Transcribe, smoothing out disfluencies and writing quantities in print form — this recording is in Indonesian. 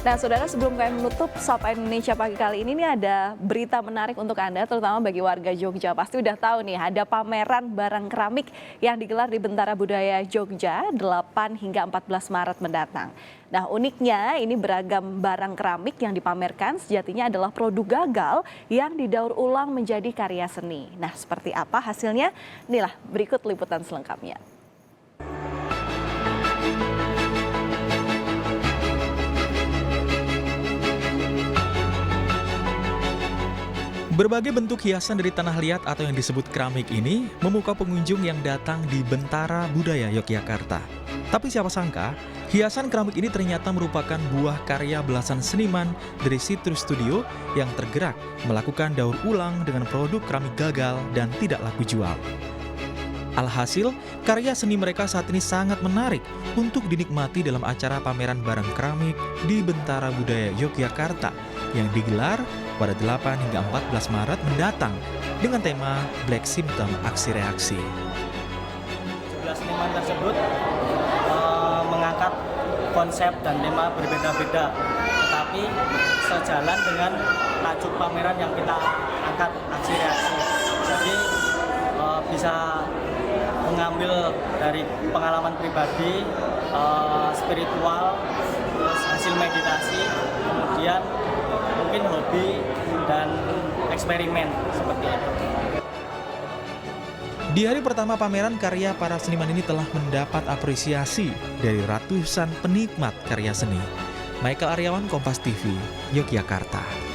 Nah, saudara, sebelum kami menutup Sapa Indonesia pagi kali ini nih ada berita menarik untuk Anda, terutama bagi warga Jogja. Pasti udah tahu nih, ada pameran barang keramik yang digelar di Bentara Budaya Jogja 8 hingga 14 Maret mendatang. Nah, uniknya ini beragam barang keramik yang dipamerkan sejatinya adalah produk gagal yang didaur ulang menjadi karya seni. Nah, seperti apa hasilnya? Inilah berikut liputan selengkapnya. Berbagai bentuk hiasan dari tanah liat atau yang disebut keramik ini memukau pengunjung yang datang di Bentara Budaya Yogyakarta. Tapi siapa sangka, hiasan keramik ini ternyata merupakan buah karya belasan seniman dari Citrus Studio yang tergerak melakukan daur ulang dengan produk keramik gagal dan tidak laku jual. Alhasil, karya seni mereka saat ini sangat menarik untuk dinikmati dalam acara pameran barang keramik di Bentara Budaya Yogyakarta yang digelar pada 8 hingga 14 Maret mendatang dengan tema Black Symptom Aksi Reaksi. 17 seniman tersebut mengangkat konsep dan tema berbeda-beda, tetapi sejalan dengan tajuk pameran yang kita angkat, aksi reaksi. Jadi bisa mengambil dari pengalaman pribadi, spiritual, terus hasil meditasi, kemudian mungkin hobi dan eksperimen seperti itu. Di hari pertama pameran, karya para seniman ini telah mendapat apresiasi dari ratusan penikmat karya seni. Michael Aryawan, Kompas TV, Yogyakarta.